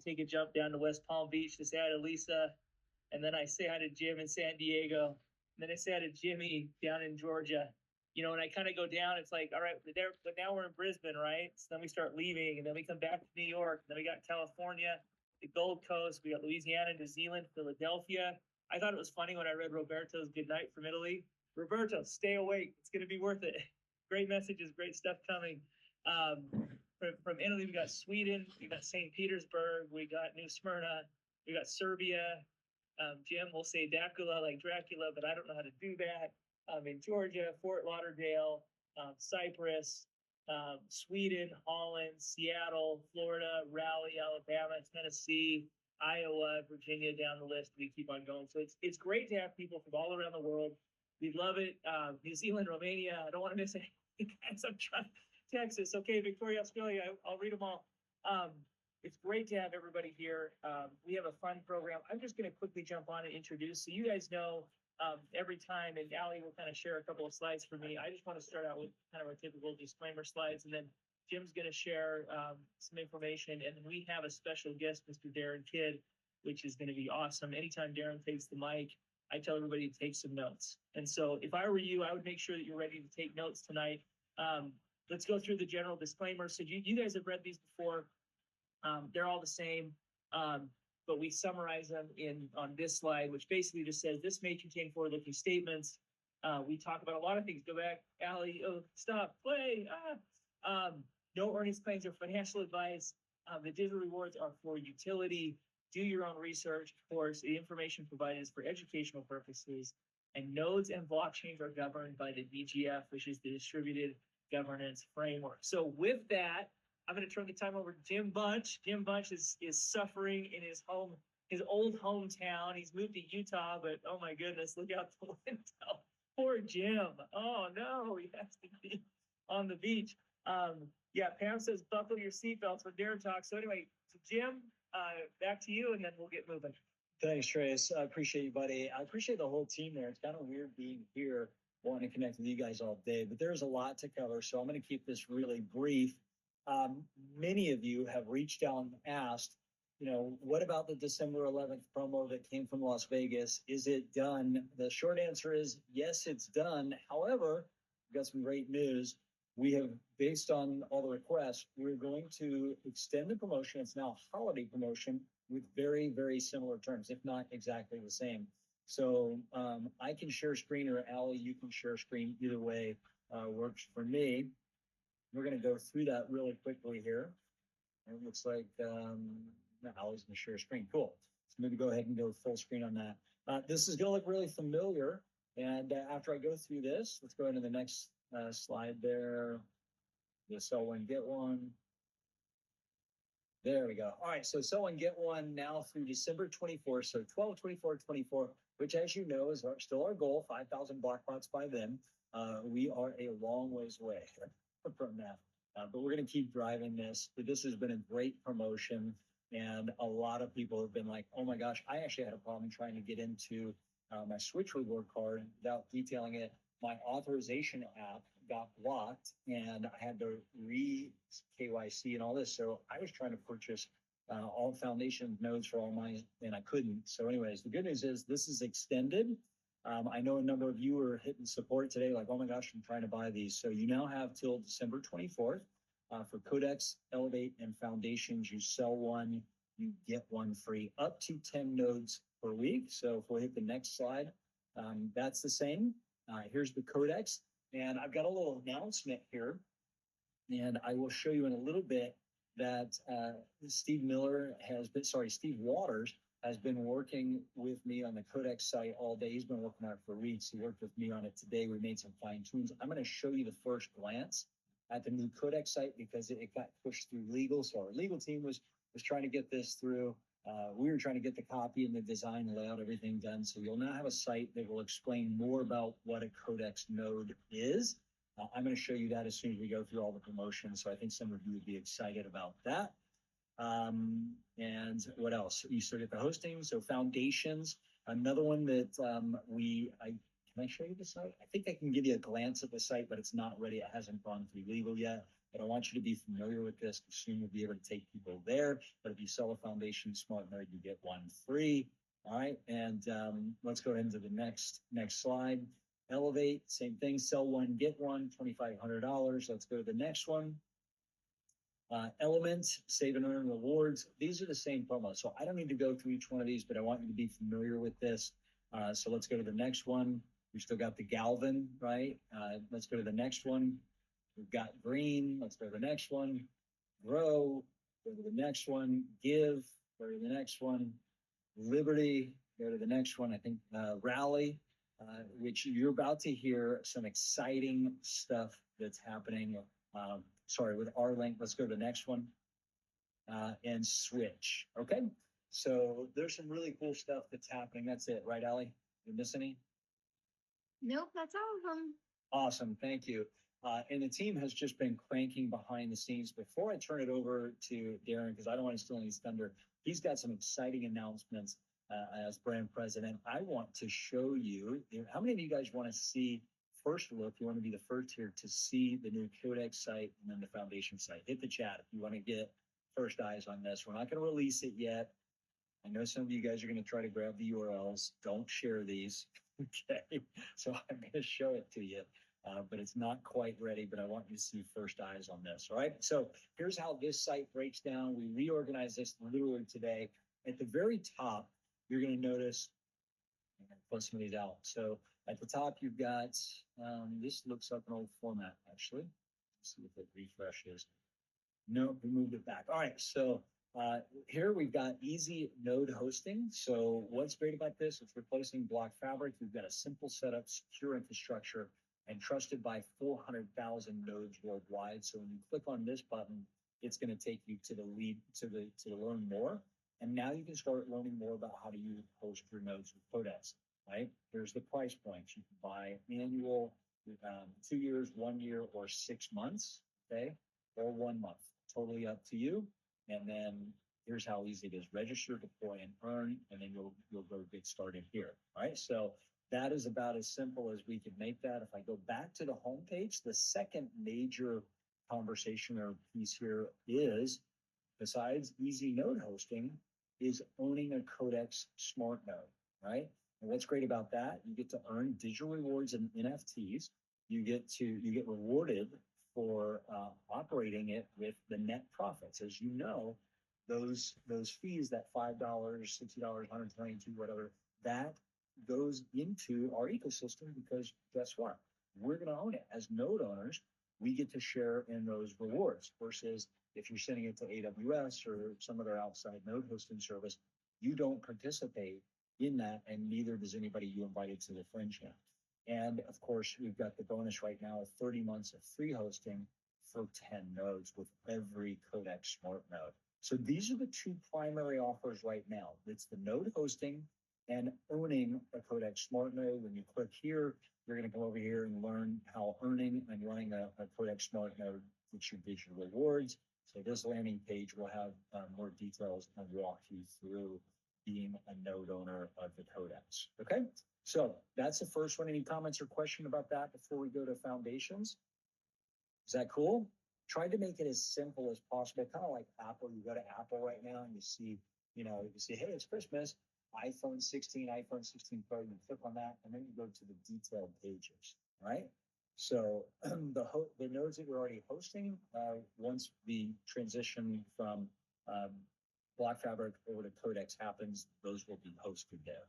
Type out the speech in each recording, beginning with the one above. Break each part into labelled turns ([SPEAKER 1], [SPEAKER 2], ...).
[SPEAKER 1] take a jump down to West Palm Beach to say hi to Lisa, and then I say hi to Jim in San Diego, and then I say hi to Jimmy down in Georgia. You know, and I kind of go down. It's like, all right, but now we're in Brisbane, right? So then we start leaving, and then we come back to New York, and then we got California, the Gold Coast, we got Louisiana, New Zealand, Philadelphia. I thought it was funny when I read Roberto's goodnight from Italy. Roberto, stay awake. It's going to be worth it. Great messages, great stuff coming. From Italy, we got Sweden, we got St. Petersburg, we got New Smyrna, we got Serbia. Jim will say Dracula like Dracula, but I don't know how to do that. In Georgia, Fort Lauderdale, Cyprus, Sweden, Holland, Seattle, Florida, Raleigh, Alabama, Tennessee, Iowa, Virginia, down the list. We keep on going. So it's great to have people from all around the world. We love it. New Zealand, Romania. I don't want to miss anything. I'm trying. Texas. Okay, Victoria, Australia. I'll read them all. It's great to have everybody here. We have a fun program. I'm just going to quickly jump on and introduce. So you guys know every time, and Allie will kind of share a couple of slides for me. I just want to start out with kind of our typical disclaimer slides, and then Jim's going to share some information. And then we have a special guest, Mr. Darin Kidd, which is going to be awesome. Anytime Darin takes the mic, I tell everybody to take some notes. And so if I were you, I would make sure that you're ready to take notes tonight. Let's go through the general disclaimer. So you guys have read these before. They're all the same, but we summarize them on this slide, which basically just says this may contain forward-looking statements. We talk about a lot of things. Go back, Allie. Oh, stop, play. No earnings plans or financial advice. The digital rewards are for utility. Do your own research. Of course, the information provided is for educational purposes. And nodes and blockchains are governed by the DGF, which is the Distributed Governance Framework. So with that, I'm going to turn the time over to Jim Bunch. Jim Bunch is suffering in his old hometown. He's moved to Utah, but oh my goodness, look out the window. Poor Jim. Oh no, he has to be on the beach. Yeah, Pam says buckle your seatbelts when Darin talks. So anyway, so Jim, back to you, and then we'll get moving.
[SPEAKER 2] Thanks, Trace. I appreciate you, buddy. I appreciate the whole team there. It's kind of weird being here, wanting to connect with you guys all day, but there's a lot to cover, so I'm going to keep this really brief. Many of you have reached out and asked, you know, what about the December 11th promo that came from Las Vegas? Is it done? The short answer is yes, it's done. However, we've got some great news. We have, based on all the requests, we're going to extend the promotion. It's now a holiday promotion with very, very similar terms, if not exactly the same. So I can share screen, or Allie, you can share screen. Either way works for me. We're going to go through that really quickly here. It looks like Allie's going to share screen. Cool. So maybe go ahead and go full screen on that. This is going to look really familiar. And after I go through this, let's go into the next slide there. The sell one, get one. There we go. All right, so sell one, get one now through December 24th. So 12, 24, 24, which, as you know, is still our goal, 5,000 block bots by then. We are a long ways away from that. But we're going to keep driving this. This has been a great promotion, and a lot of people have been like, oh my gosh, I actually had a problem trying to get into my Switch reward card without detailing it. My authorization app got blocked, and I had to re-KYC and all this. So I was trying to purchase all foundation nodes for all mine, and I couldn't. So anyways, the good news is this is extended. I know a number of you are hitting support today, like, oh my gosh, I'm trying to buy these. So you now have till December 24th for Codex, Elevate, and Foundations. You sell one, you get one free, up to 10 nodes per week. So if we hit the next slide, that's the same. Here's the Codex, and I've got a little announcement here, and I will show you in a little bit that Steve Waters has been working with me on the Codex site all day. He's been working on it for weeks. He worked with me on it today. We made some fine tunes. I'm going to show you the first glance at the new Codex site because it got pushed through legal. So our legal team was trying to get this through. We were trying to get the copy and the design, layout, everything done. So you'll now have a site that will explain more about what a Codex node is. I'm going to show you that as soon as we go through all the promotions. So I think some of you would be excited about that. And what else? You still get the hosting. So Foundations, another one that can I show you the site? I think I can give you a glance at the site, but it's not ready. It hasn't gone through legal yet. but I want you to be familiar with this. Soon you'll be able to take people there. But if you sell a foundation smart node, you get one free. All right, and let's go into the next slide. Elevate, same thing, sell one, get one, $2,500. Let's go to the next one. Element, save and earn rewards. These are the same promos. So I don't need to go through each one of these, but I want you to be familiar with this. So let's go to the next one. We've still got the Galvin, right? Let's go to the next one. We've got green. Let's go to the next one. Grow. Go to the next one. Give. Go to the next one. Liberty. Go to the next one. I think rally, which you're about to hear some exciting stuff that's happening. Sorry, with our link. Let's go to the next one and switch. Okay. So there's some really cool stuff that's happening. That's it, right, Allie? You miss any?
[SPEAKER 3] Nope, that's all of them.
[SPEAKER 2] Awesome. Thank you. And the team has just been cranking behind the scenes. Before I turn it over to Darin, because I don't want to steal any thunder, he's got some exciting announcements as brand president. I want to show you, how many of you guys want to see, first of all, if you want to be the first here to see the new Codex site and then the foundation site, hit the chat if you want to get first eyes on this. We're not going to release it yet. I know some of you guys are going to try to grab the URLs. Don't share these. Okay. So I'm going to show it to you. But it's not quite ready, but I want you to see first eyes on this. All right. So here's how this site breaks down. We reorganized this literally today. At the very top, you're going to notice, I'm going to put some of these out. So at the top, you've got, this looks like an old format, actually. Let's see if it refreshes. No, we moved it back. All right. So here we've got easy node hosting. So what's great about this? It's replacing block fabric. We've got a simple setup, secure infrastructure, and trusted by 400,000 nodes worldwide. So when you click on this button, it's going to take you to the lead to learn more. And now you can start learning more about how to host your nodes with Codex. Right? Here's the price points. You can buy annual, 2 years, 1 year, or 6 months. Okay, or 1 month. Totally up to you. And then here's how easy it is: register, deploy, and earn. And then you'll go get started here. All right. So that is about as simple as we can make that. If I go back to the homepage, the second major conversation or piece here is, besides easy node hosting, is owning a Codex smart node, right? And what's great about that, you get to earn digital rewards and NFTs. You get rewarded for operating it with the net profits. As you know, those fees, that $5, $60, 122, whatever, that goes into our ecosystem, because guess what? We're going to own it. As node owners, we get to share in those rewards, versus if you're sending it to AWS or some other outside node hosting service, you don't participate in that, and neither does anybody you invited to the Fringe Camp. And of course, we've got the bonus right now of 30 months of free hosting for 10 nodes with every Codex smart node. So these are the two primary offers right now. It's the node hosting and owning a Codex smart node. When you click here, you're going to come over here and learn how earning and running a Codex smart node gets you digital rewards. So this landing page will have more details and walk you through being a node owner of the Codex. Okay, so that's the first one. Any comments or question about that before we go to foundations? Is that cool? Tried to make it as simple as possible, kind of like Apple. You go to Apple right now and you see, you see, hey, it's Christmas, iPhone 16, iPhone 16 Pro, you click on that, and then you go to the detailed pages, right? So the nodes that you're already hosting, once the transition from Block Fabric over to Codex happens, those will be hosted there.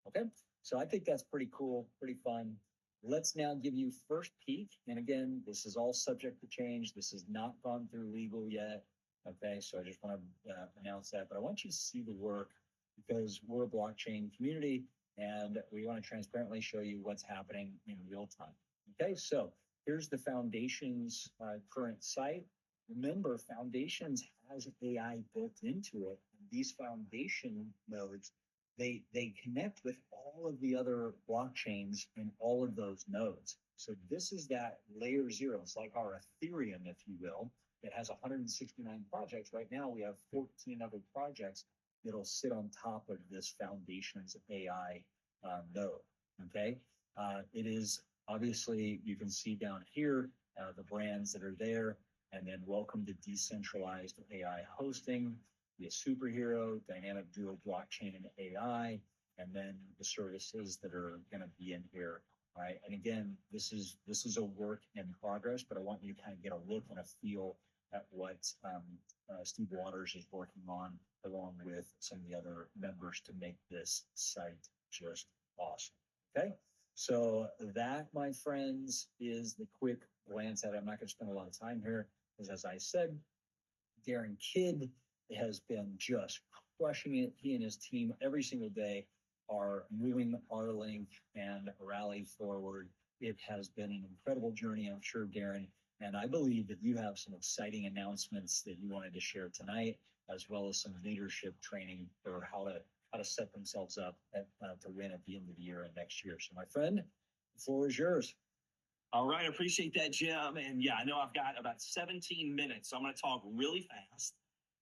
[SPEAKER 2] Okay, so I think that's pretty cool, pretty fun. Let's now give you first peek. And again, this is all subject to change. This has not gone through legal yet. Okay, so I just want to announce that. But I want you to see the work, because we're a blockchain community and we want to transparently show you what's happening in real time. Okay, so here's the Foundations current site. Remember, Foundations has AI built into it. And these foundation nodes, they connect with all of the other blockchains in all of those nodes. So this is that layer zero. It's like our Ethereum, if you will. It has 169 projects. Right now, we have 14 other projects that'll sit on top of this Foundations AI node. Okay, it is obviously, you can see down here the brands that are there. And then welcome to decentralized AI hosting, the superhero, dynamic dual blockchain and AI, and then the services that are going to be in here. All right. And again, this is a work in progress, but I want you to kind of get a look and a feel at what Steve Waters is working on, along with some of the other members, to make this site just awesome. Okay. So that, my friends, is the quick glance at it. I'm not going to spend a lot of time here, because as I said, Darin Kidd has been just crushing it. He and his team every single day are moving our link and rally forward. It has been an incredible journey, I'm sure, Darin. And I believe that you have some exciting announcements that you wanted to share tonight, as well as some leadership training for how to set themselves up to win at the end of the year and next year. So, my friend, the floor is yours.
[SPEAKER 4] All right, I appreciate that, Jim. And yeah, I know I've got about 17 minutes, so I'm going to talk really fast.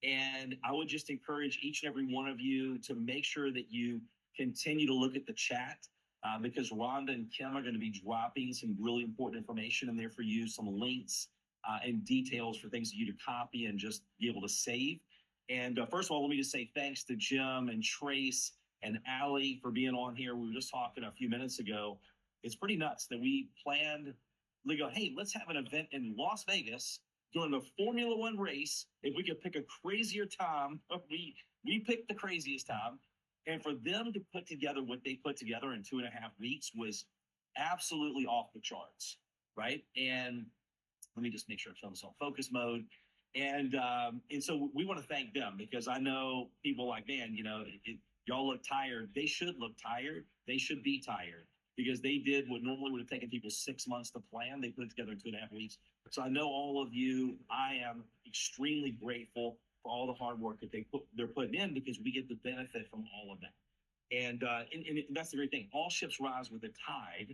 [SPEAKER 4] And I would just encourage each and every one of you to make sure that you continue to look at the chat, because Rhonda and Kim are going to be dropping some really important information in there for you, some links and details for things for you to copy and just be able to save. And first of all, let me just say thanks to Jim and Trace and Allie for being on here. We were just talking a few minutes ago. It's pretty nuts that we planned, we go, hey, let's have an event in Las Vegas during the Formula One race. If we could pick a crazier time, we picked the craziest time. And for them to put together what they put together in 2.5 weeks was absolutely off the charts, right? And let me just make sure I'm showing this on focus mode. And so we want to thank them, because I know people like, man, y'all look tired. They should look tired. They should be tired, because they did what normally would have taken people 6 months to plan. They put it together in 2.5 weeks. So I know all of you, I am extremely grateful for all the hard work that they're putting in, because we get the benefit from all of that. And that's the great thing. All ships rise with the tide,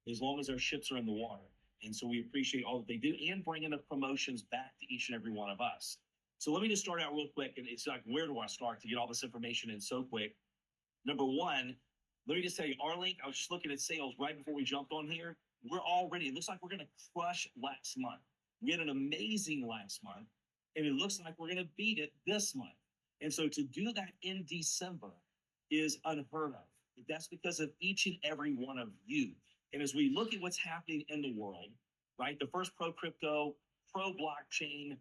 [SPEAKER 4] as long as our ships are in the water. And so we appreciate all that they do, and bringing the promotions back to each and every one of us. So let me just start out real quick. And it's like, where do I start to get all this information in so quick? Number one, let me just tell you, our link, I was just looking at sales right before we jumped on here. We're already, it looks like we're going to crush last month. We had an amazing last month, and it looks like we're going to beat it this month. And so to do that in December is unheard of. That's because of each and every one of you. And as we look at what's happening in the world, right, the first pro-crypto, pro-blockchain,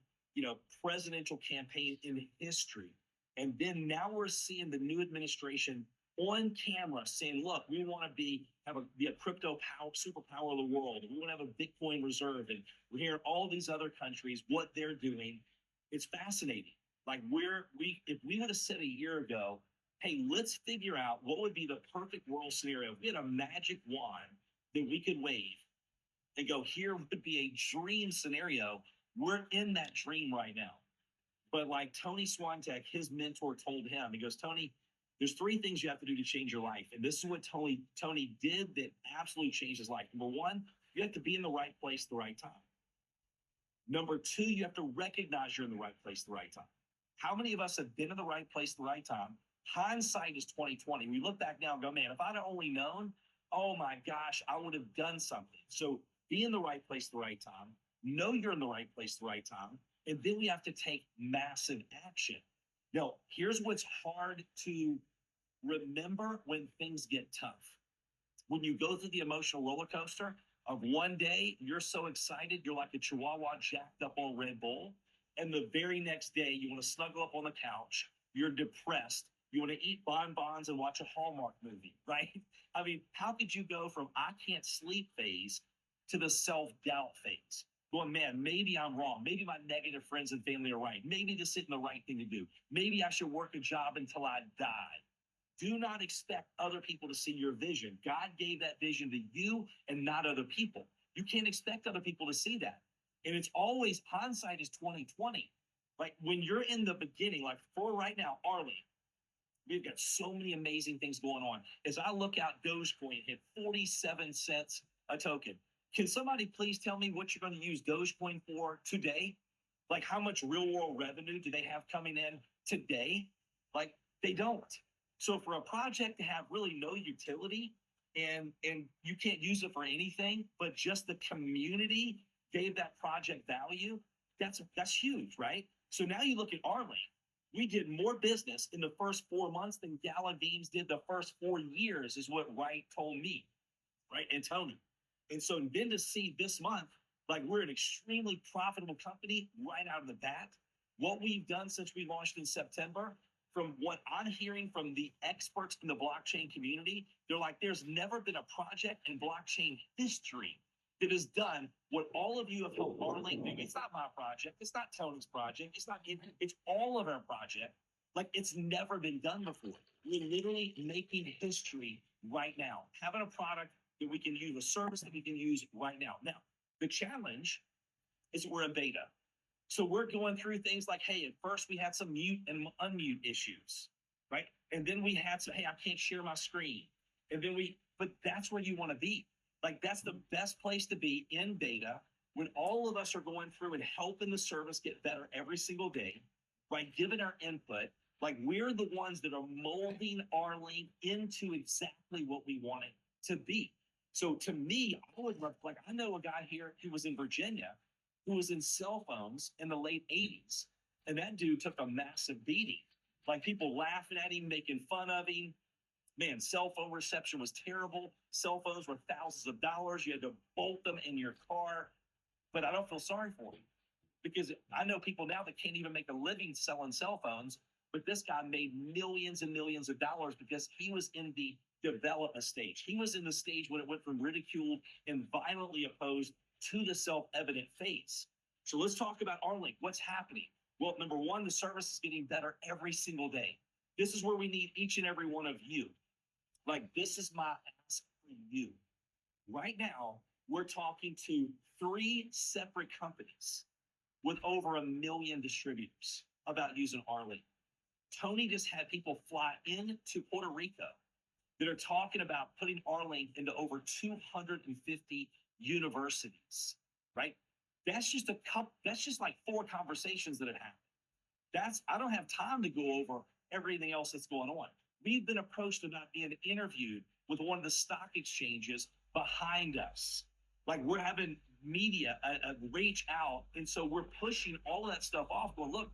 [SPEAKER 4] presidential campaign in history. And then now we're seeing the new administration on camera saying, look, we want to be a crypto superpower of the world. We want to have a Bitcoin reserve. And we're hearing all these other countries, what they're doing. It's fascinating. Like if we would have said a year ago, hey, let's figure out what would be the perfect world scenario. If we had a magic wand that we could wave and go, here would be a dream scenario. We're in that dream right now. But like Tony Swantek, his mentor, told him, he goes, Tony, there's 3 things you have to do to change your life. And this is what Tony did that absolutely changed his life. Number 1, you have to be in the right place at the right time. Number 2, you have to recognize you're in the right place at the right time. How many of us have been in the right place at the right time? Hindsight is 20/20. We look back now and go, man, if I'd only known, oh my gosh, I would have done something. So be in the right place at the right time. Know you're in the right place at the right time. And then we have to take massive action. Now, here's what's hard to remember when things get tough. When you go through the emotional roller coaster of one day, you're so excited, you're like a chihuahua jacked up on Red Bull. And the very next day, you want to snuggle up on the couch. You're depressed. You want to eat bonbons and watch a Hallmark movie, right? I mean, how could you go from I can't sleep phase to the self-doubt phase? Going, man, maybe I'm wrong. Maybe my negative friends and family are right. Maybe this isn't the right thing to do. Maybe I should work a job until I die. Do not expect other people to see your vision. God gave that vision to you and not other people. You can't expect other people to see that. And it's always, hindsight is 20/20. Like when you're in the beginning, like for right now, Arlene, we've got so many amazing things going on. As I look out, Dogecoin hit 47 cents a token. Can somebody please tell me what you're going to use Dogecoin for today? Like how much real world revenue do they have coming in today? Like they don't. So for a project to have really no utility and you can't use it for anything, but just the community gave that project value, That's huge, right? So now you look at Arlene. We did more business in the first 4 months than Galavine's did the first 4 years, is what Wright told me, right? And Tony. And so then to see this month, like we're an extremely profitable company right out of the bat. What we've done since we launched in September, from what I'm hearing from the experts in the blockchain community, they're like, there's never been a project in blockchain history that has done what all of you have helped Arlene do. It's not my project. It's not Tony's project. It's all of our project. Like it's never been done before. We're literally making history right now, having a product that we can use, a service that we can use right now. Now, the challenge is we're in beta. So we're going through things like, hey, at first we had some mute and unmute issues, right? And then we had some, hey, I can't share my screen. And then but that's where you want to be. Like that's the best place to be in beta when all of us are going through and helping the service get better every single day, right? Giving our input, like we're the ones that are molding Arlene into exactly what we want it to be. So to me, I would love, like, I know a guy here who was in Virginia who was in cell phones in the late 80s. And that dude took a massive beating. Like people laughing at him, making fun of him. Man, cell phone reception was terrible. Cell phones were thousands of dollars. You had to bolt them in your car. But I don't feel sorry for him because I know people now that can't even make a living selling cell phones. But this guy made millions and millions of dollars because he was in the development stage. He was in the stage when it went from ridiculed and violently opposed to the self-evident phase. So let's talk about Arlene. What's happening? Well, number one, the service is getting better every single day. This is where we need each and every one of you. Like, this is my ask for you. Right now, we're talking to 3 separate companies with over 1 million distributors about using Arlene. Tony just had people fly into Puerto Rico that are talking about putting Arlene into over 250 universities, right? That's just like 4 conversations that have happened. I don't have time to go over everything else that's going on. We've been approached about being interviewed with one of the stock exchanges behind us. Like we're having media reach out. And so we're pushing all of that stuff off. Well, look,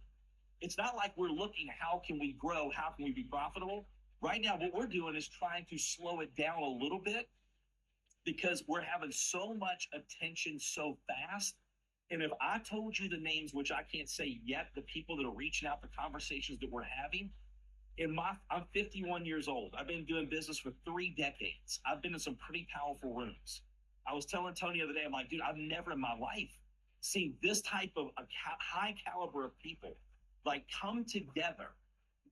[SPEAKER 4] it's not like we're looking, how can we grow? How can we be profitable? Right now, what we're doing is trying to slow it down a little bit because we're having so much attention so fast. And if I told you the names, which I can't say yet, the people that are reaching out, the conversations that we're having, I'm 51 years old. I've been doing business for 3 decades. I've been in some pretty powerful rooms. I was telling Tony the other day, I'm like, dude, I've never in my life seen this type of high caliber of people like come together.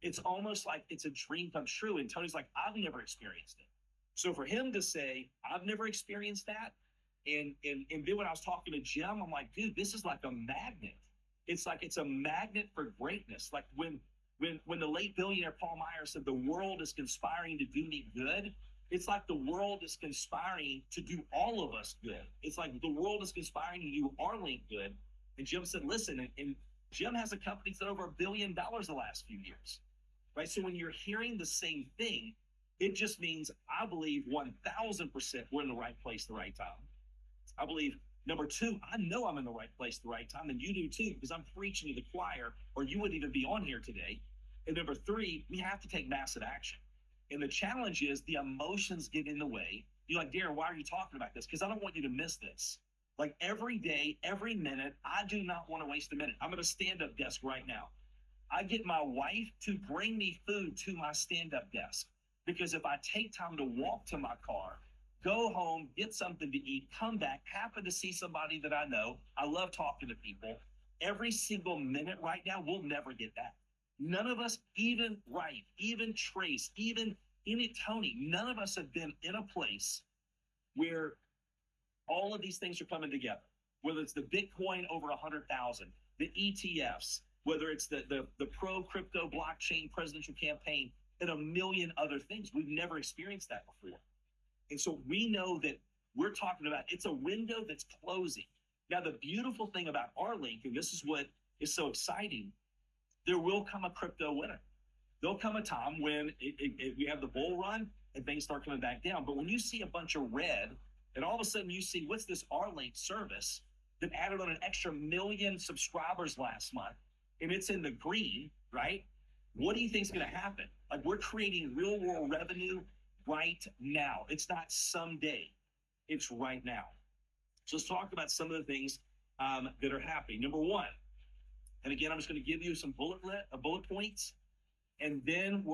[SPEAKER 4] It's almost like it's a dream come true. And Tony's like, I've never experienced it. So for him to say, I've never experienced that. And then when I was talking to Jim, I'm like, dude, this is like a magnet. It's like, it's a magnet for greatness. Like when the late billionaire Paul Meyer said, the world is conspiring to do me good. It's like the world is conspiring to do all of us good. It's like the world is conspiring to do Arlene good. And Jim said, listen, and Jim has a company that's over $1 billion the last few years, right? So when you're hearing the same thing, it just means I believe 1,000% we're in the right place at the right time. I believe, number 2, I know I'm in the right place at the right time, and you do too, because I'm preaching to the choir, or you wouldn't even be on here today. And number 3, we have to take massive action. And the challenge is the emotions get in the way. You're like, Darin, why are you talking about this? Because I don't want you to miss this. Like every day, every minute, I do not want to waste a minute. I'm at a stand-up desk right now. I get my wife to bring me food to my stand-up desk. Because if I take time to walk to my car, go home, get something to eat, come back, happen to see somebody that I know, I love talking to people, every single minute right now, we'll never get that. None of us, even Wright, even Trace, even Tony, none of us have been in a place where all of these things are coming together. Whether it's the Bitcoin over 100,000, the ETFs, whether it's the pro crypto blockchain presidential campaign, and a million other things. We've never experienced that before. And so we know that we're talking about, it's a window that's closing. Now, the beautiful thing about Arlene, and this is what is so exciting, there will come a crypto winter. There'll come a time when we have the bull run and things start coming back down. But when you see a bunch of red, and all of a sudden you see, what's this Arlene service that added on an extra 1 million subscribers last month, and it's in the green, right? What do you think is going to happen? Like, we're creating real world revenue right now. It's not someday, it's right now. So let's talk about some of the things that are happening. Number one, and again, I'm just going to give you some bullet points, and then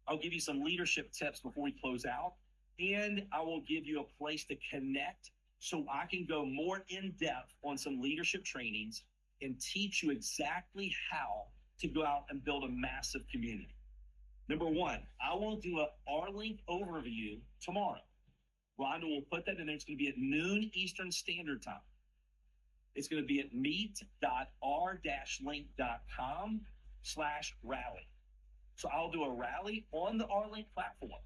[SPEAKER 4] I'll give you some leadership tips before we close out, and I will give you a place to connect so I can go more in depth on some leadership trainings and teach you exactly how to go out and build a massive community. Number one, I will do an R-Link overview tomorrow. Rhonda will put that in there. It's going to be at noon Eastern Standard Time. It's going to be at meet.r-link.com/rally. So I'll do a rally on the R-Link platform.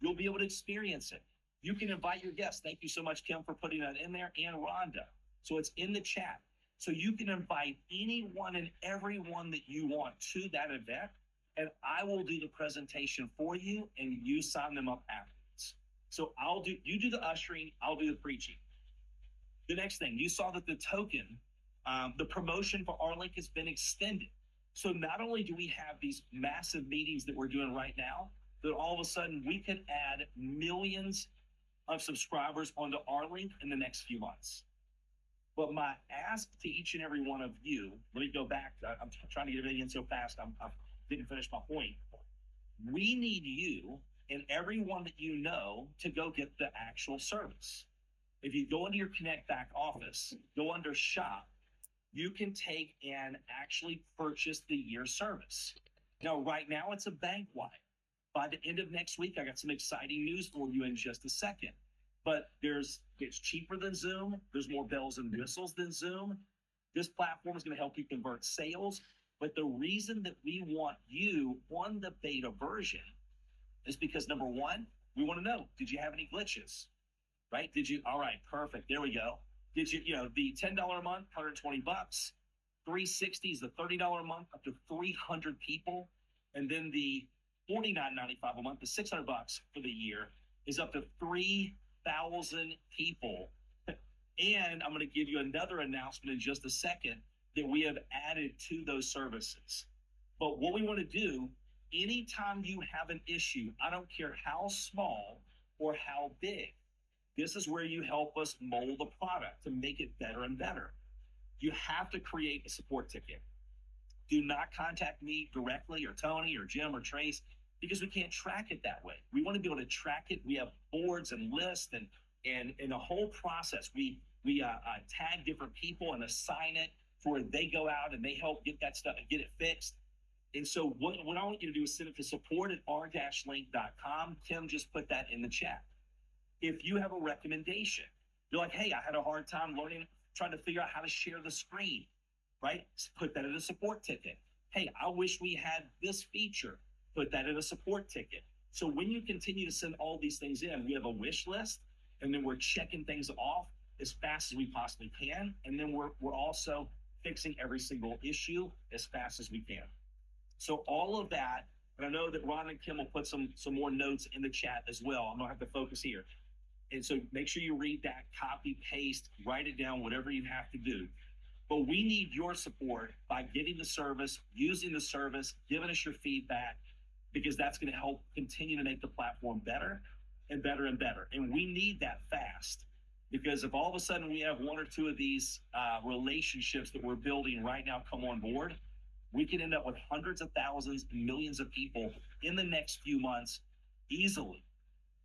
[SPEAKER 4] You'll be able to experience it. You can invite your guests. Thank you so much, Kim, for putting that in there, and Rhonda. So it's in the chat. So you can invite anyone and everyone that you want to that event, and I will do the presentation for you, and you sign them up afterwards. So you do the ushering, I'll do the preaching. The next thing, you saw that the token, the promotion for R-Link has been extended. So not only do we have these massive meetings that we're doing right now, that all of a sudden we could add millions of subscribers onto R-Link in the next few months. But my ask to each and every one of you, let me go back. I'm trying to get everything in so fast, I didn't finish my point. We need you and everyone that you know to go get the actual service. If you go into your Connect Back office, go under Shop, you can take and actually purchase the year service. Now, right now, it's a bank-wide. By the end of next week, I got some exciting news for you in just a second. But it's cheaper than Zoom. There's more bells and whistles than Zoom. This platform is going to help you convert sales. But the reason that we want you on the beta version is because, number one, we want to know, did you have any glitches? Right? All right, perfect. There we go. Did you, the $10 a month, $120, 360 is the $30 a month, up to 300 people. And then the $49.95 a month, the $600 for the year, is up to 3,000 people. And I'm going to give you another announcement in just a second that we have added to those services. But what we want to do, anytime you have an issue, I don't care how small or how big, this is where you help us mold the product to make it better and better. You have to create a support ticket. Do not contact me directly, or Tony, or Jim, or Trace, because we can't track it that way. We want to be able to track it. We have boards and lists and the whole process. We tag different people and assign it for where they go out and they help get that stuff and get it fixed. And so what I want you to do is send it to support@r-link.com. Kim just put that in the chat. If you have a recommendation, you're like, hey, I had a hard time trying to figure out how to share the screen, right? Put that in a support ticket. Hey, I wish we had this feature. Put that in a support ticket. So when you continue to send all these things in, we have a wish list, and then we're checking things off as fast as we possibly can. And then we're also fixing every single issue as fast as we can. So all of that, and I know that Ron and Kim will put some more notes in the chat as well. I'm gonna have to focus here. And so make sure you read that, copy, paste, write it down, whatever you have to do. But we need your support by getting the service, using the service, giving us your feedback, because that's going to help continue to make the platform better and better and better. And we need that fast, because if all of a sudden we have one or two of these relationships that we're building right now come on board, we can end up with hundreds of thousands and millions of people in the next few months easily.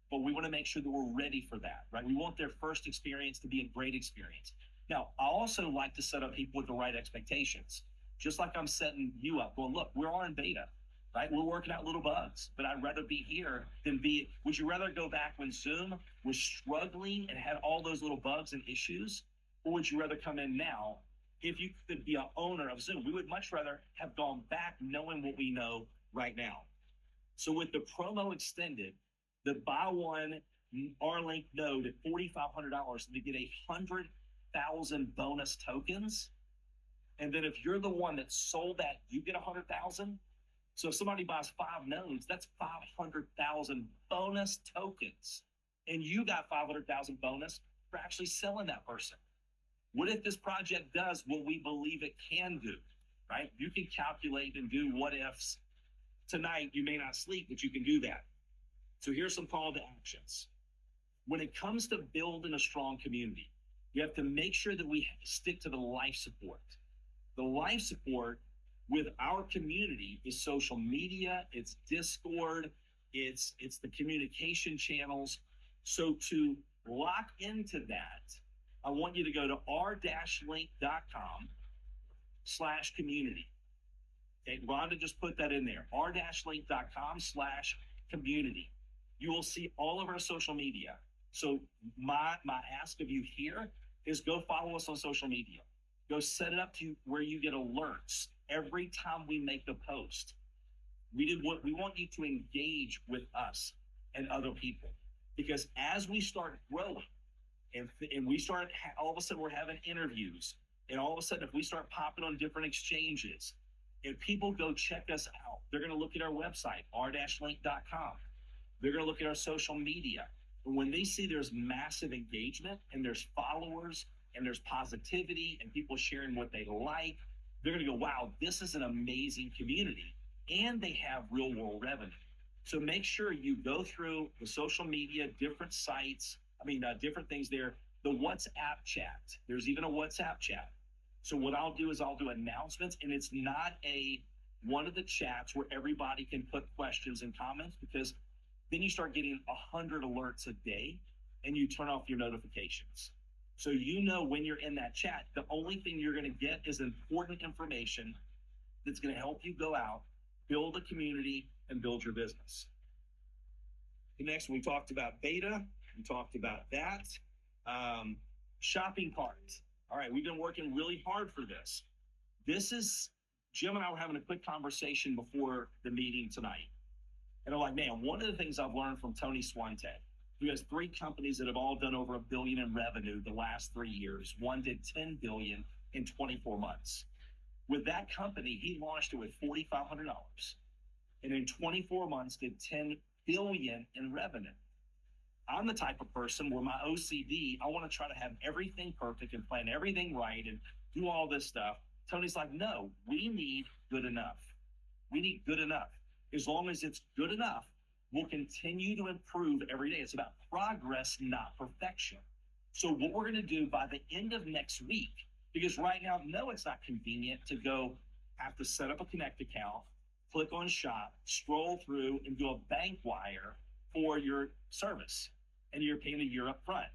[SPEAKER 4] But we want to make sure that we're ready for that, right? We want their first experience to be a great experience. Now, I also like to set up people with the right expectations. Just like I'm setting you up. Well, look, we're all in beta, right? We're working out little bugs, but I'd rather be here than would you rather go back when Zoom was struggling and had all those little bugs and issues? Or would you rather come in now? If you could be an owner of Zoom, we would much rather have gone back knowing what we know right now. So with the promo extended, the buy one R-Link node at $4,500 to get 100,000 bonus tokens. And then if you're the one that sold that, you get 100,000. So if somebody buys 5 nodes, that's 500,000 bonus tokens. And you got 500,000 bonus for for actually selling that person? What if this project does what we believe it can do, right? You can calculate and do what ifs. Tonight, you may not sleep, but you can do that. So here's some call to actions. When it comes to building a strong community, you have to make sure that we stick to the life support. The life support with our community is social media, it's Discord, it's the communication channels. So to lock into that, I want you to go to r-link.com/community. Okay, Rhonda just put that in there, r-link.com/community. You will see all of our social media. So my ask of you here is go follow us on social media. Go set it up to where you get alerts every time we make a post. We want you to engage with us and other people, because as we start growing and we start, all of a sudden we're having interviews, and all of a sudden if we start popping on different exchanges, if people go check us out, they're going to look at our website, r-link.com. They're going to look at our social media. And when they see there's massive engagement and there's followers and there's positivity and people sharing what they like, they're going to go, wow, this is an amazing community. And they have real world revenue. So make sure you go through the social media, different sites, different things there. The WhatsApp chat, there's even a WhatsApp chat. So what I'll do is I'll do announcements, and it's not one of the chats where everybody can put questions and comments, because then you start getting 100 alerts a day and you turn off your notifications. So when you're in that chat, the only thing you're going to get is important information that's going to help you go out, build a community, and build your business. Next, we talked about beta. We talked about that. Shopping cart. All right, we've been working really hard for this. Jim and I were having a quick conversation before the meeting tonight. And I'm like, man, one of the things I've learned from Tony Swante, who has 3 companies that have all done over $1 billion in revenue the last 3 years. One did $10 billion in 24 months. With that company, he launched it with $4,500. And in 24 months did $10 billion in revenue. I'm the type of person where my OCD, I want to try to have everything perfect and plan everything right and do all this stuff. Tony's like, no, we need good enough. We need good enough. As long as it's good enough, we'll continue to improve every day. It's about progress, not perfection. So what we're going to do by the end of next week, because right now, no, it's not convenient to have to set up a Connect account, click on shop, scroll through, and do a bank wire for your service. And you're paying a year up front.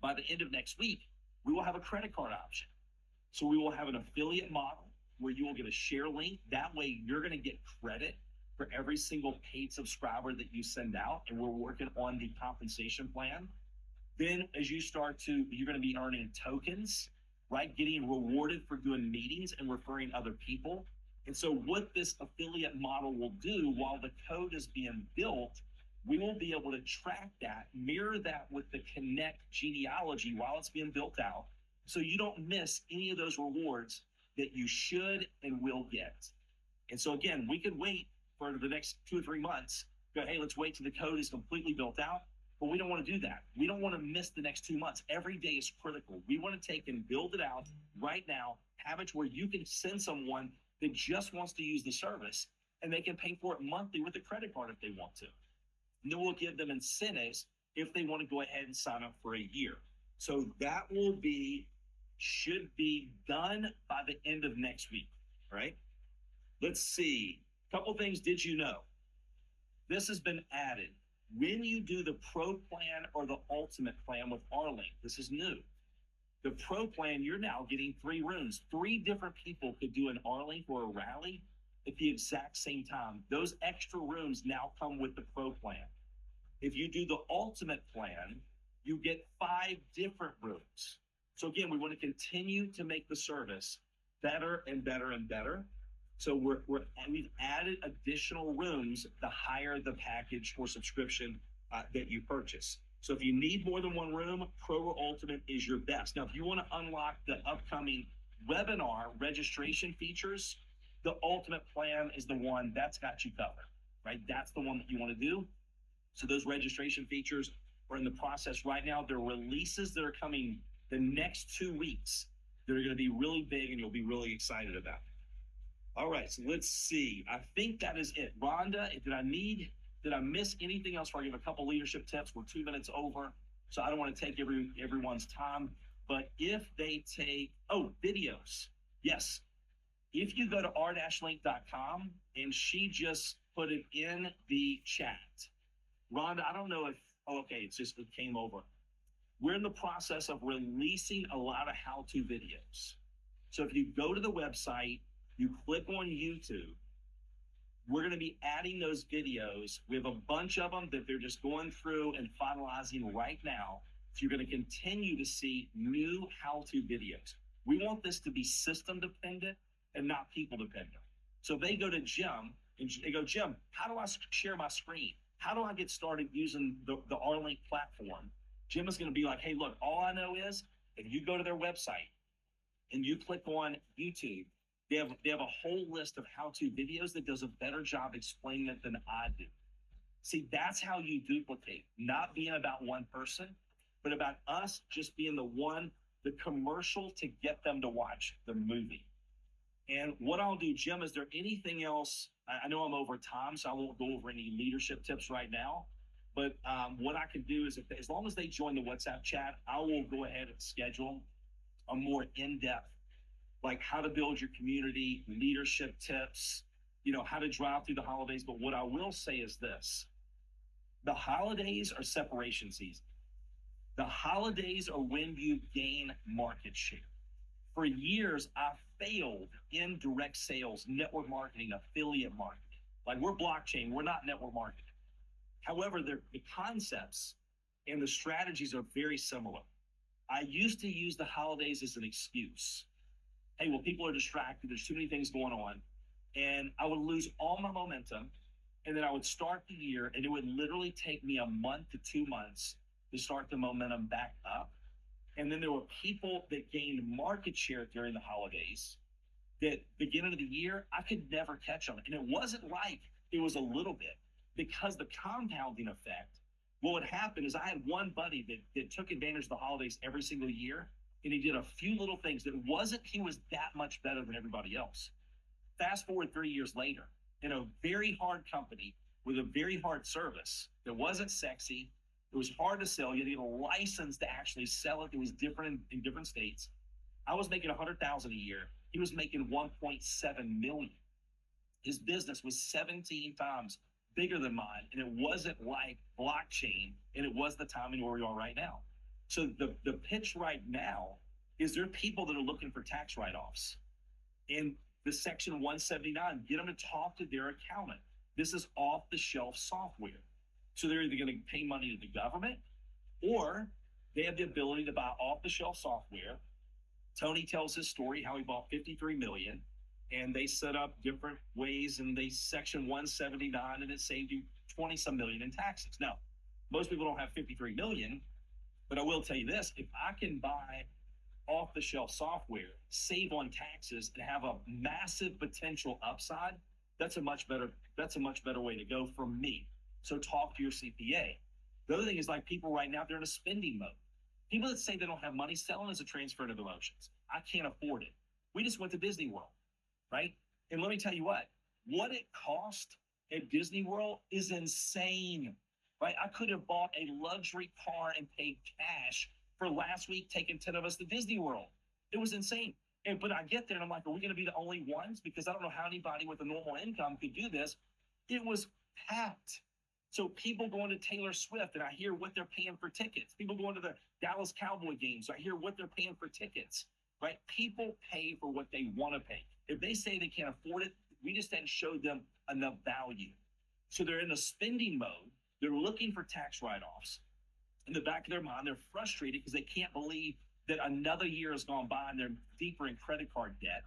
[SPEAKER 4] By the end of next week, we will have a credit card option. So we will have an affiliate model where you will get a share link. That way you're going to get credit for every single paid subscriber that you send out. And we're working on the compensation plan. Then as you're going to be earning tokens, right? Getting rewarded for doing meetings and referring other people. And so what this affiliate model will do while the code is being built, we will be able to track that, mirror that with the Connect genealogy while it's being built out. So you don't miss any of those rewards that you should and will get. And so again, we could wait for the next 2 or 3 months, go, hey, let's wait till the code is completely built out. But we don't want to do that. We don't want to miss the next 2 months. Every day is critical. We want to take and build it out right now, have it where you can send someone that just wants to use the service, and they can pay for it monthly with a credit card if they want to. And then we'll give them incentives if they want to go ahead and sign up for a year. So that should be done by the end of next week, right? Let's see. A couple things did you know? This has been added. When you do the Pro plan or the Ultimate plan with R-Link, this is new. The Pro plan, you're now getting 3 rooms. 3 different people could do an R-Link or a rally at the exact same time. Those extra rooms now come with the Pro plan. If you do the Ultimate plan, you get 5 different rooms. So again, we want to continue to make the service better and better and better. So we've added additional rooms the higher the package or subscription that you purchase. So if you need more than 1 room, Pro or Ultimate is your best. Now, if you want to unlock the upcoming webinar registration features, the Ultimate plan is the one that's got you covered, right? That's the one that you want to do. So those registration features are in the process right now. There are releases that are coming the next 2 weeks that are going to be really big and you'll be really excited about. All right, so let's see. I think that is it. Rhonda, did I miss anything else? Before I give a couple leadership tips? We're 2 minutes over, so I don't want to take everyone's time. But if they take, videos. Yes. If you go to r-link.com, and she just put it in the chat. Rhonda, I don't know if, it came over. We're in the process of releasing a lot of how-to videos. So if you go to the website, you click on YouTube, we're going to be adding those videos. We have a bunch of them that they're just going through and finalizing right now. So you're going to continue to see new how-to videos. We want this to be system dependent and not people dependent. So they go to Jim and they go, Jim, how do I share my screen? How do I get started using the R-Link platform? Jim is going to be like, hey, look, all I know is if you go to their website and you click on YouTube, they have a whole list of how-to videos that does a better job explaining it than I do. See, that's how you duplicate, not being about one person, but about us just being the commercial to get them to watch the movie. And what I'll do, Jim, is there anything else? I know I'm over time, so I won't go over any leadership tips right now. But what I can do is, as long as they join the WhatsApp chat, I will go ahead and schedule a more in-depth, like how to build your community, leadership tips, how to drive through the holidays. But what I will say is this: the holidays are separation season. The holidays are when you gain market share. For years, I failed in direct sales, network marketing, affiliate marketing. Like, we're blockchain, we're not network marketing. However, the concepts and the strategies are very similar. I used to use the holidays as an excuse. Hey, well, people are distracted. There's too many things going on. And I would lose all my momentum. And then I would start the year, and it would literally take me a month to 2 months to start the momentum back up. And then there were people that gained market share during the holidays that beginning of the year, I could never catch them. And it wasn't like it was a little bit, because the compounding effect, what would happen is I had one buddy that took advantage of the holidays every single year, and he did a few little things that wasn't he was that much better than everybody else. Fast forward 3 years later, in a very hard company with a very hard service that wasn't sexy, it was hard to sell. You had to get a license to actually sell it. It was different in different states. I was making $100,000 a year. He was making 1.7 million. His business was 17 times bigger than mine, and it wasn't like blockchain, and it was the timing where we are right now. So the pitch right now is there are people that are looking for tax write-offs. And the Section 179, get them to talk to their accountant. This is off-the-shelf software. So they're either going to pay money to the government, or they have the ability to buy off-the-shelf software. Tony tells his story, how he bought 53 million, and they set up different ways, and they Section 179, and it saved you 20-some million in taxes. Now, most people don't have 53 million, but I will tell you this: if I can buy off-the-shelf software, save on taxes, and have a massive potential upside, that's a much better way to go for me. So talk to your CPA. The other thing is, like, people right now, they're in a spending mode. People that say they don't have money, selling is a transfer of emotions. I can't afford it. We just went to Disney World, right? And let me tell you what it cost at Disney World is insane, right? I could have bought a luxury car and paid cash for last week taking 10 of us to Disney World. It was insane. But I get there and I'm like, are we going to be the only ones? Because I don't know how anybody with a normal income could do this. It was packed. So people going to Taylor Swift, and I hear what they're paying for tickets. People going to the Dallas Cowboy games, I hear what they're paying for tickets, right? People pay for what they want to pay. If they say they can't afford it, we just didn't show them enough value. So they're in a spending mode. They're looking for tax write-offs. In the back of their mind, they're frustrated because they can't believe that another year has gone by and they're deeper in credit card debt.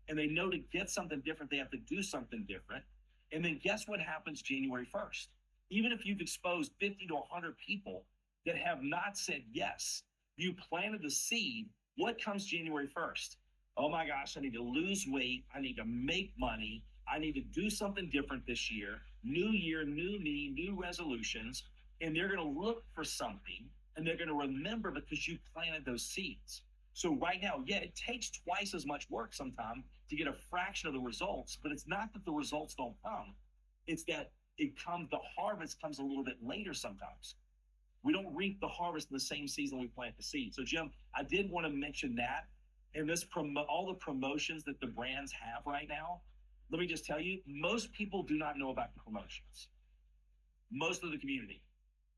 [SPEAKER 4] And they know to get something different, they have to do something different. And then guess what happens January 1st? Even if you've exposed 50 to 100 people that have not said yes, you planted the seed, what comes January 1st? Oh my gosh, I need to lose weight. I need to make money. I need to do something different this year. New year, new me, new resolutions. and they're going to look for something, and they're going to remember because you planted those seeds. So right now, yeah, it takes twice as much work sometimes to get a fraction of the results, but it's not that the results don't come. It's that the harvest comes a little bit later sometimes. We don't reap the harvest in the same season we plant the seed. So Jim, I did want to mention that. And all the promotions that the brands have right now, let me just tell you, most people do not know about the promotions. Most of the community.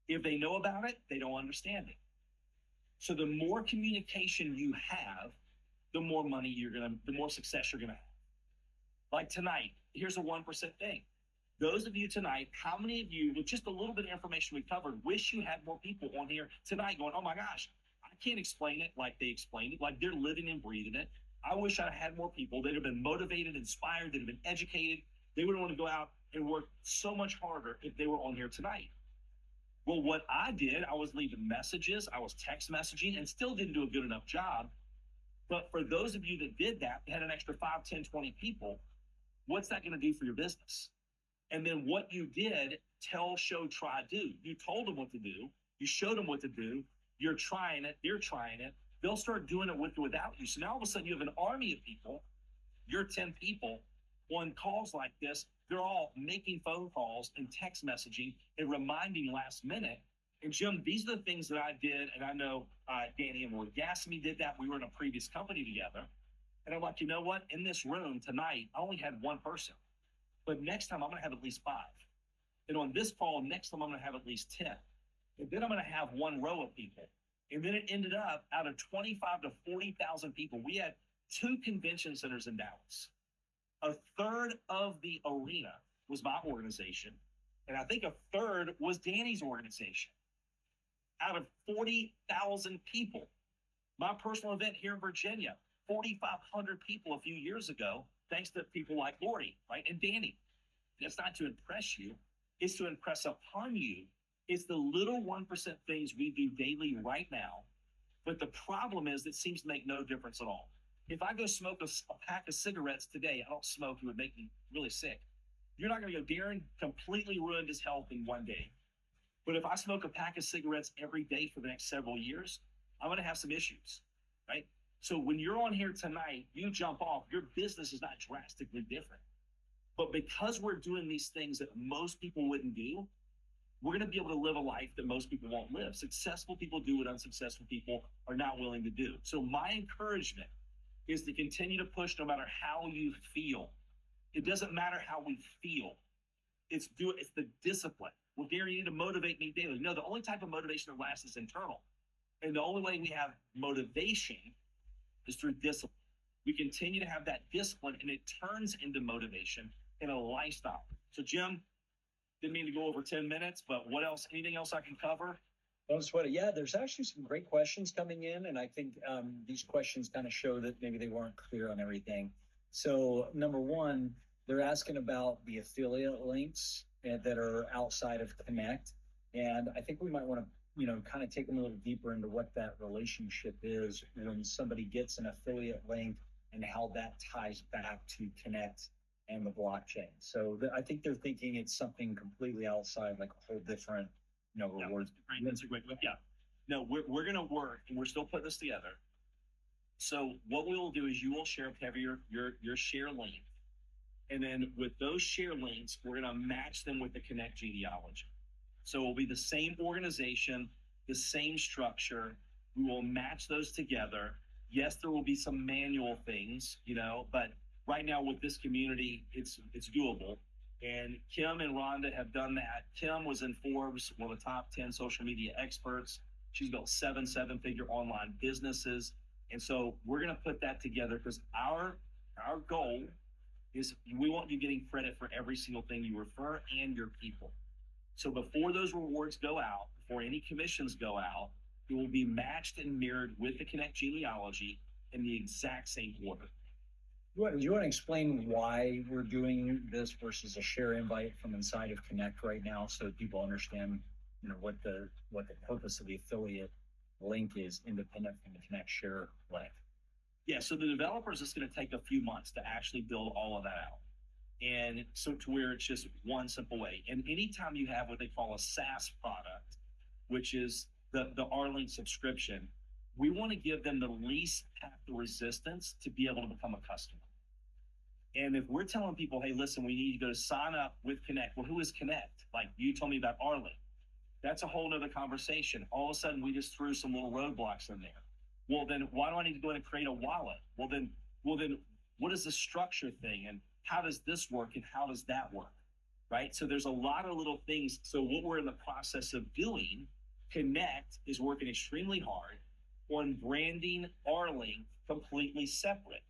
[SPEAKER 4] If they know about it, they don't understand it. So the more communication you have, the more money the more success you're gonna have. Like tonight, here's a 1% thing. Those of you tonight, how many of you, with just a little bit of information we covered, wish you had more people on here tonight going, oh my gosh, I can't explain it like they explained it, like they're living and breathing it. I wish I had more people that have been motivated, inspired, that have been educated. They would want to go out and work so much harder if they were on here tonight. Well, what I did, I was leaving messages, I was text messaging, and still didn't do a good enough job. But for those of you that did that, had an extra 5, 10, 20 people, what's that going to do for your business? And then what you did, tell, show, try, do. You told them what to do. You showed them what to do. You're trying it. They're trying it. They'll start doing it with or without you. So now all of a sudden you have an army of people. You're 10 people on calls like this. They're all making phone calls and text messaging and reminding last minute. And Jim, these are the things that I did. And I know Danny and Gasmy did that. We were in a previous company together. And I'm like, you know what? In this room tonight, I only had one person. But next time I'm going to have at least 5. And on this call, next time I'm going to have at least 10. And then I'm going to have one row of people. And then it ended up out of 25 to 40,000 people. We had 2 convention centers in Dallas. A third of the arena was my organization. And I think a third was Danny's organization. Out of 40,000 people. My personal event here in Virginia, 4,500 people a few years ago, thanks to people like Lori, right? And Danny. That's not to impress you. It's to impress upon you. It's the little 1% things we do daily right now. But the problem is it seems to make no difference at all. If I go smoke a pack of cigarettes today, I don't smoke, it would make me really sick. You're not going to go, Darin completely ruined his health in one day. But if I smoke a pack of cigarettes every day for the next several years, I'm going to have some issues, right? So when you're on here tonight, you jump off, your business is not drastically different. But because we're doing these things that most people wouldn't do, we're going to be able to live a life that most people won't live. Successful people do what unsuccessful people are not willing to do. So my encouragement is to continue to push no matter how you feel. It doesn't matter how we feel. It's the discipline. Well, Darin, you need to motivate me daily. No, the only type of motivation that lasts is internal. And the only way we have motivation is through discipline. We continue to have that discipline and it turns into motivation in a lifestyle. So Jim, didn't mean to go over 10 minutes, but what else, anything else I can cover?
[SPEAKER 2] Don't sweat it. Yeah, there's actually some great questions coming in. And I think these questions kind of show that maybe they weren't clear on everything. So number one, they're asking about the affiliate links that are outside of Connect. And I think we might want to, kind of take them a little deeper into what that relationship is when somebody gets an affiliate link and how that ties back to Connect and the blockchain. So I think they're thinking it's something completely outside, like a whole different, rewards.
[SPEAKER 4] That's a great, yeah. No, we're going to work and we're still putting this together. So what we will do is you will share your share link. And then with those share links, we're going to match them with the Connect genealogy. So it will be the same organization, the same structure. We will match those together. Yes, there will be some manual things, but right now with this community, it's doable. And Kim and Rhonda have done that. Kim was in Forbes, one of the top 10 social media experts. She's built 7 seven-figure online businesses. And so we're going to put that together because our goal is we want you getting credit for every single thing you refer and your people. So before those rewards go out, before any commissions go out, it will be matched and mirrored with the Connect genealogy in the exact same order.
[SPEAKER 2] Do you want to explain why we're doing this versus a share invite from inside of Connect right now, so people understand, what the purpose of the affiliate link is, independent from the Connect share link?
[SPEAKER 4] Yeah, so the developers, it's going to take a few months to actually build all of that out. And so to where it's just one simple way. And anytime you have what they call a SaaS product, which is the R-Link subscription, we want to give them the least path of resistance to be able to become a customer. And if we're telling people, hey, listen, we need to go to sign up with Connect. Well, who is Connect? Like you told me about R-Link. That's a whole nother conversation. All of a sudden, we just threw some little roadblocks in there. Well, then why do I need to go in and create a wallet? Well, then, what is the structure thing? And how does this work? And how does that work? Right? So there's a lot of little things. So what we're in the process of doing, Connect is working extremely hard on branding R-Link completely separate.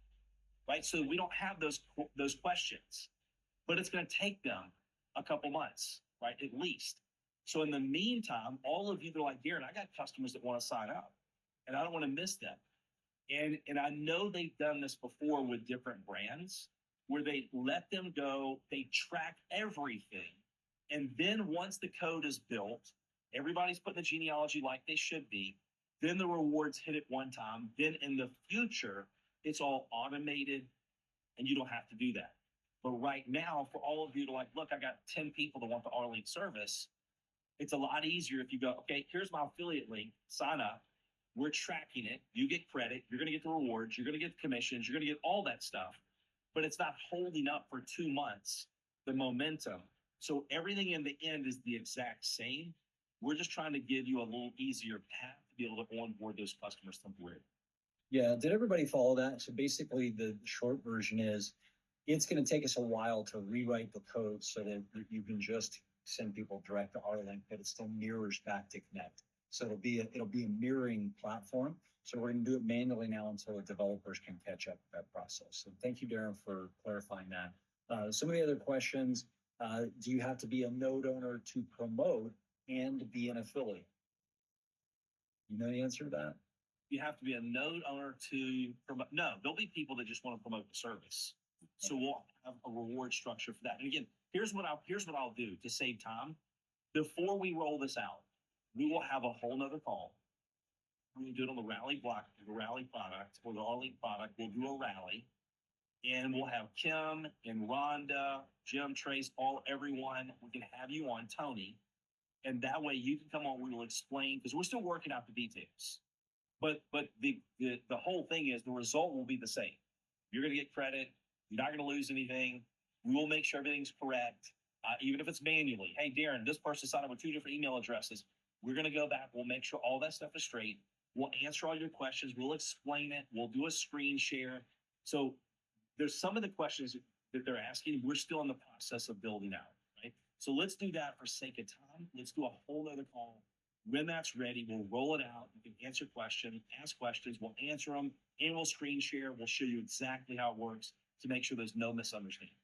[SPEAKER 4] Right? So we don't have those questions, but it's going to take them a couple months, right? At least. So in the meantime, all of you that are like, Darin, I got customers that want to sign up and I don't want to miss them. And I know they've done this before with different brands where they let them go, they track everything. And then once the code is built, everybody's putting the genealogy like they should be, then the rewards hit at one time. Then in the future, it's all automated and you don't have to do that. But right now, for all of you to like, look, I got 10 people that want the R-Link service. It's a lot easier if you go, okay, here's my affiliate link, sign up. We're tracking it. You get credit. You're going to get the rewards. You're going to get commissions. You're going to get all that stuff. But it's not holding up for 2 months, the momentum. So everything in the end is the exact same. We're just trying to give you a little easier path to be able to onboard those customers temporarily.
[SPEAKER 2] Yeah, did everybody follow that? So basically the short version is it's going to take us a while to rewrite the code so that you can just send people direct to R-Link, but it still mirrors back to Connect. So it'll be a mirroring platform. So we're going to do it manually now until the developers can catch up with that process. So thank you, Darin, for clarifying that. Some of the other questions, do you have to be a node owner to promote and be an affiliate? You know the answer to that?
[SPEAKER 4] You have to be a node owner to promote. No, there'll be people that just want to promote the service. So we'll have a reward structure for that. And again, here's what I'll do to save time. Before we roll this out, we will have a whole nother call. We'll do it on the Rally product or the R-Link product. We'll do a rally, and we'll have Kim and Rhonda, Jim, Trace, everyone. We can have you on, Tony, and that way you can come on. We will explain because we're still working out the details. But the whole thing is the result will be the same. You're going to get credit. You're not going to lose anything. We will make sure everything's correct, even if it's manually. Hey, Darin, this person signed up with 2 different email addresses. We're going to go back. We'll make sure all that stuff is straight. We'll answer all your questions. We'll explain it. We'll do a screen share. So there's some of the questions that they're asking. We're still in the process of building out, right? So let's do that for sake of time. Let's do a whole other call. When that's ready, we'll roll it out. You can answer questions, ask questions. We'll answer them, and we'll screen share. We'll show you exactly how it works to make sure there's no misunderstandings.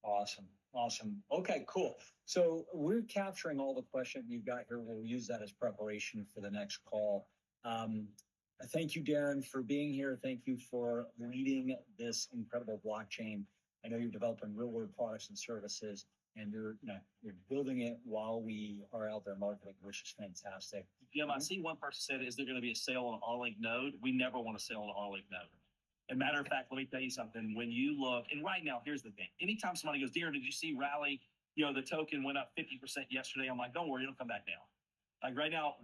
[SPEAKER 2] Awesome. Okay, cool. So we're capturing all the questions you've got here. We'll use that as preparation for the next call. Thank you, Darin, for being here. Thank you for leading this incredible blockchain. I know you're developing real world products and services, and you're building it while we are out there marketing, which is fantastic.
[SPEAKER 4] Jim, I see one person said, is there going to be a sale on an R-Link node? We never want to sell on an R-Link node. As a matter of fact, let me tell you something. When you look, and right now, here's the thing. Anytime somebody goes, Darin, did you see Rally? The token went up 50% yesterday. I'm like, don't worry, it'll come back down. Like right now,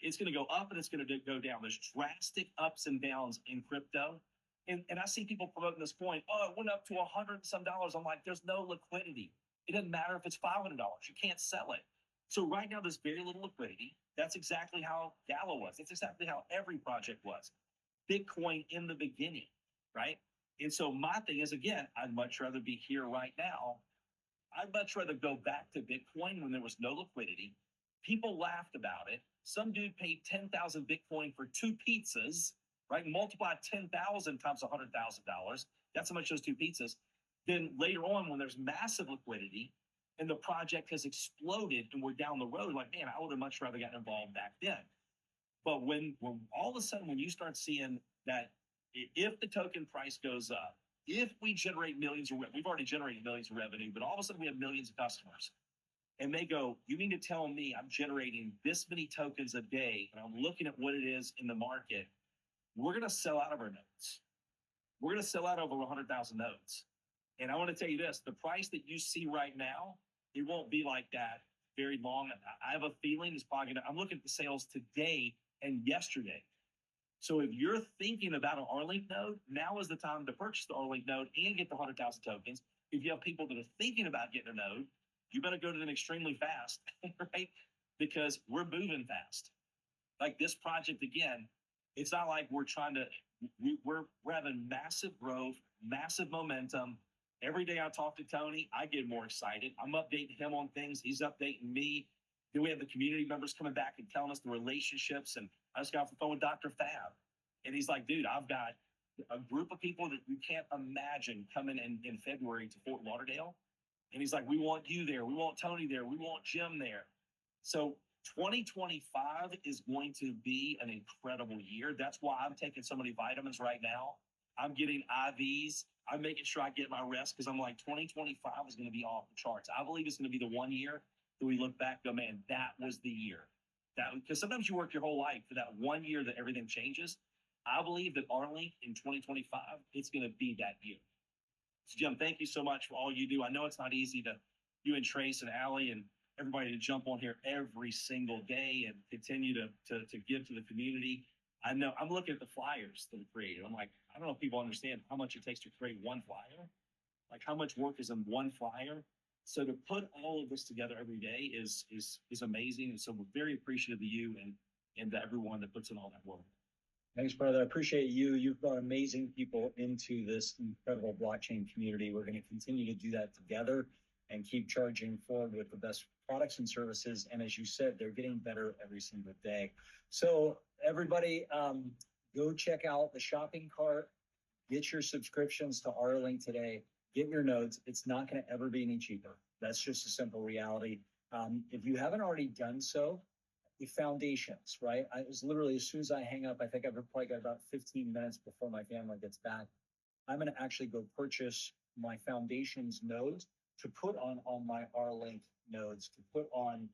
[SPEAKER 4] it's going to go up and it's going to go down. There's drastic ups and downs in crypto. And I see people promoting this coin. Oh, it went up to $100 and some. I'm like, there's no liquidity. It doesn't matter if it's $500. You can't sell it. So right now, there's very little liquidity. That's exactly how Gala was. That's exactly how every project was. Bitcoin in the beginning, right? And so my thing is, again, I'd much rather be here right now. I'd much rather go back to Bitcoin when there was no liquidity. People laughed about it. Some dude paid 10,000 Bitcoin for 2 pizzas, right? Multiply 10,000 times $100,000. That's how much those 2 pizzas. Then later on, when there's massive liquidity and the project has exploded and we're down the road, like, man, I would have much rather gotten involved back then. But when all of a sudden, when you start seeing that if the token price goes up, if we generate millions of, we've already generated millions of revenue, but all of a sudden we have millions of customers. And they go, you mean to tell me I'm generating this many tokens a day and I'm looking at what it is in the market, we're going to sell out of our nodes. We're going to sell out over 100,000 nodes. And I want to tell you this, the price that you see right now, it won't be like that very long. I have a feeling it's probably gonna, I'm looking at the sales today and yesterday. So if you're thinking about an R-Link node, now is the time to purchase the R-Link node and get the 100,000 tokens. If you have people that are thinking about getting a node, you better go to them extremely fast, right? Because we're moving fast. Like this project, again, it's not like we're trying to, we're having massive growth, massive momentum. Every day I talk to Tony, I get more excited. I'm updating him on things. He's updating me. Then we have the community members coming back and telling us the relationships. And I just got off the phone with Dr. Fab. And he's like, dude, I've got a group of people that you can't imagine coming in February to Fort Lauderdale. And he's like, we want you there. We want Tony there. We want Jim there. So 2025 is going to be an incredible year. That's why I'm taking so many vitamins right now. I'm getting IVs. I'm making sure I get my rest because I'm like, 2025 is going to be off the charts. I believe it's going to be the one year that we look back and go, man, that was the year. That, because sometimes you work your whole life for that one year that everything changes. I believe that R-Link in 2025, it's going to be that year. So Jim, thank you so much for all you do. I know it's not easy to, you and Trace and Allie and everybody to jump on here every single day and continue to give to the community. I know I'm looking at the flyers that are created. I'm like, I don't know if people understand how much it takes to create one flyer, like how much work is in one flyer. So to put all of this together every day is amazing. And so we're very appreciative of you and to everyone that puts in all that work.
[SPEAKER 2] Thanks, brother. I appreciate you. You've brought amazing people into this incredible blockchain community. We're going to continue to do that together and keep charging forward with the best products and services. And as you said, they're getting better every single day. So everybody, go check out the shopping cart, get your subscriptions to R-Link today, get your nodes. It's not going to ever be any cheaper. That's just a simple reality. If you haven't already done so, the foundations, right? I was literally, as soon as I hang up, I think I've probably got about 15 minutes before my family gets back. I'm going to actually go purchase my foundations nodes to put on all my R-Link nodes, to put on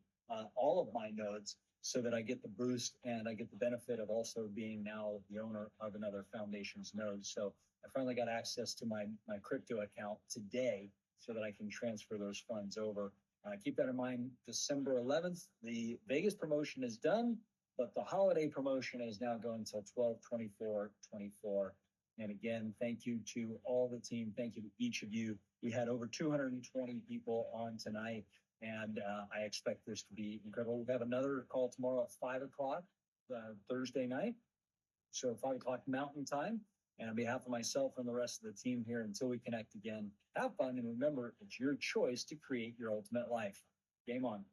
[SPEAKER 2] all of my nodes so that I get the boost and I get the benefit of also being now the owner of another foundations node. So I finally got access to my crypto account today so that I can transfer those funds over. Keep that in mind, December 11th, the Vegas promotion is done, but the holiday promotion is now going until 12/24/24. And again, thank you to all the team. Thank you to each of you. We had over 220 people on tonight, and I expect this to be incredible. We'll have another call tomorrow at 5 o'clock, Thursday night. So 5 o'clock Mountain Time. And on behalf of myself and the rest of the team here, until we connect again, have fun. And remember, it's your choice to create your ultimate life. Game on.